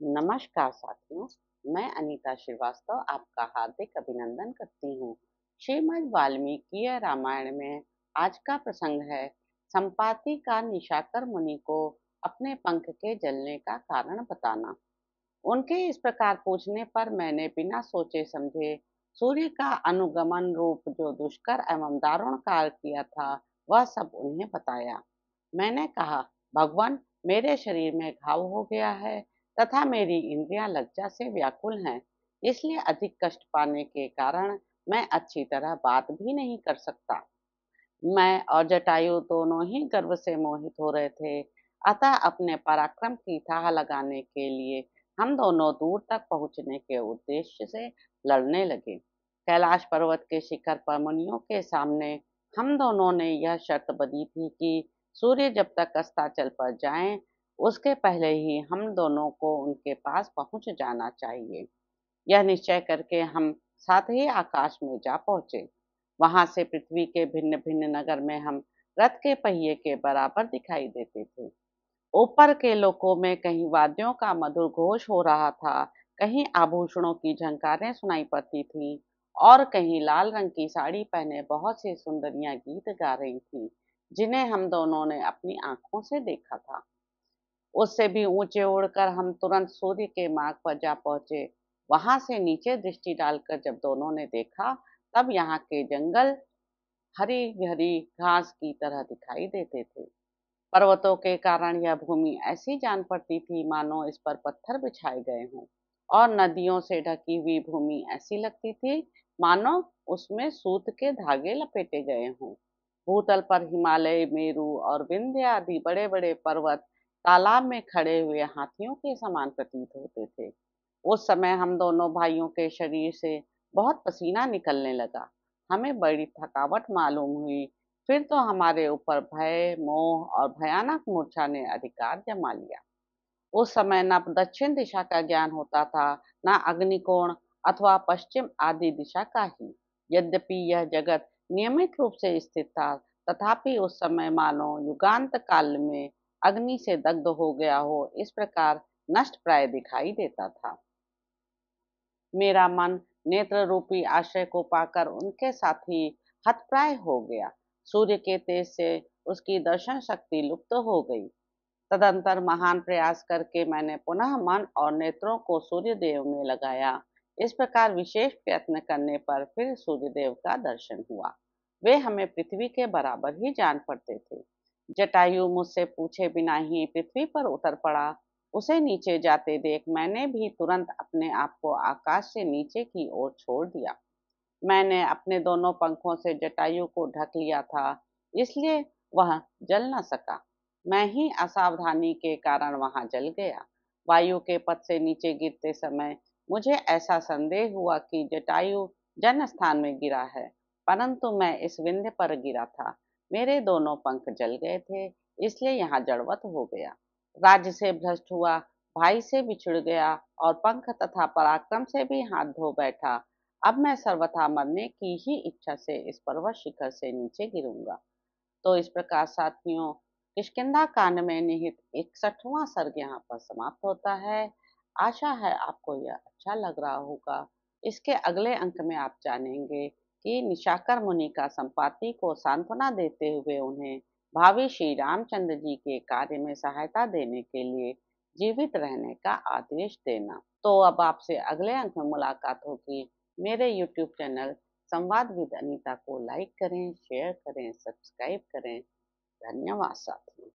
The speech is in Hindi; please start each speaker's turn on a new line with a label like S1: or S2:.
S1: नमस्कार साथियों, मैं अनीता श्रीवास्तव आपका हार्दिक अभिनंदन करती हूँ। श्रीमद् वाल्मीकि रामायण में आज का प्रसंग है संपाति का निशाकर मुनि को अपने पंख के जलने का कारण बताना। उनके इस प्रकार पूछने पर मैंने बिना सोचे समझे सूर्य का अनुगमन रूप जो दुष्कर एवं दारुण कार्य किया था वह सब उन्हें बताया। मैंने कहा, भगवान, मेरे शरीर में घाव हो गया है तथा मेरी इंद्रियां लज्जा से व्याकुल हैं, इसलिए अधिक कष्ट पाने के कारण मैं अच्छी तरह बात भी नहीं कर सकता। मैं और जटायु दोनों ही गर्व से मोहित हो रहे थे, अतः अपने पराक्रम की थाह लगाने के लिए हम दोनों दूर तक पहुंचने के उद्देश्य से लड़ने लगे। कैलाश पर्वत के शिखर पर मुनियों के सामने हम दोनों ने यह शर्त बंधी थी कि सूर्य जब तक अस्ताचल पर जाएं, उसके पहले ही हम दोनों को उनके पास पहुंच जाना चाहिए। यह निश्चय करके हम साथ ही आकाश में जा पहुंचे। वहां से पृथ्वी के भिन्न भिन्न नगर में हम रथ के पहिए के बराबर दिखाई देते थे। ऊपर के लोकों में कहीं वाद्यों का मधुर घोष हो रहा था, कहीं आभूषणों की झंकारें सुनाई पड़ती थी और कहीं लाल रंग की साड़ी पहने बहुत सी सुंदरियां गीत गा रही थीं, जिन्हें हम दोनों ने अपनी आंखों से देखा था। उससे भी ऊंचे उड़कर हम तुरंत सूर्य के मार्ग पर जा पहुंचे। वहां से नीचे दृष्टि डालकर जब दोनों ने देखा, तब यहाँ के जंगल हरी हरी घास की तरह दिखाई देते थे। पर्वतों के कारण यह भूमि ऐसी जान पड़ती थी मानो इस पर पत्थर बिछाए गए हों, और नदियों से ढकी हुई भूमि ऐसी लगती थी मानो उसमें सूत के धागे लपेटे गए हों। भूतल पर हिमालय, मेरू और विंध्य आदि बड़े बड़े पर्वत तालाब में खड़े हुए हाथियों के समान प्रतीत होते थे। उस समय हम दोनों भाइयों के शरीर से बहुत पसीना निकलने लगा। हमें बड़ी थकावट मालूम हुई। फिर तो हमारे ऊपर भय, मोह और भयानक मूर्छा ने अधिकार जमा लिया। उस समय न दक्षिण दिशा का ज्ञान होता था, न अग्निकोण अथवा पश्चिम आदि दिशा का ही। यद्यपि यह जगत नियमित रूप से स्थित था, तथापि उस समय मानो युगांत काल में अग्नि से दग्ध हो गया हो, इस प्रकार नष्ट प्राय दिखाई देता था। मेरा मन नेत्र रूपी आश्रय को पाकर उनके साथ ही हतप्राय हो गया। सूर्य के तेज से उसकी दर्शन शक्ति लुप्त हो गई। तदंतर महान प्रयास करके मैंने पुनः मन और नेत्रों को सूर्यदेव में लगाया। इस प्रकार विशेष प्रयत्न करने पर फिर सूर्यदेव का दर्शन हुआ। वे हमें पृथ्वी के बराबर ही जान पड़ते थे। जटायु मुझसे पूछे बिना ही पृथ्वी पर उतर पड़ा। उसे नीचे जाते देख मैंने भी तुरंत अपने आप को आकाश से नीचे की ओर छोड़ दिया। मैंने अपने दोनों पंखों से जटायु को ढक लिया था, इसलिए वह जल न सका। मैं ही असावधानी के कारण वहां जल गया। वायु के पथ से नीचे गिरते समय मुझे ऐसा संदेह हुआ कि जटायु जन स्थान में गिरा है, परंतु मैं इस विंध्य पर गिरा था। मेरे दोनों पंख जल गए थे, इसलिए यहाँ जड़वत हो गया। राज्य से भ्रष्ट हुआ, भाई से बिछुड़ गया और पंख तथा पराक्रम से भी हाथ धो बैठा। अब मैं सर्वथा मरने की ही इच्छा से इस पर्वत शिखर से नीचे गिरूंगा। तो इस प्रकार साथियों, किष्किंधा कांड में निहित 61वां सर्ग यहाँ पर समाप्त होता है। आशा है आपको यह अच्छा लग रहा होगा। इसके अगले अंक में आप जानेंगे कि निशाकर मुनि का संपाति को सांत्वना देते हुए उन्हें भावी श्री रामचंद्र जी के कार्य में सहायता देने के लिए जीवित रहने का आदेश देना। तो अब आपसे अगले अंक में मुलाकात होगी। मेरे YouTube चैनल संवाद विद अनीता को लाइक करें, शेयर करें, सब्सक्राइब करें। धन्यवाद साथियों।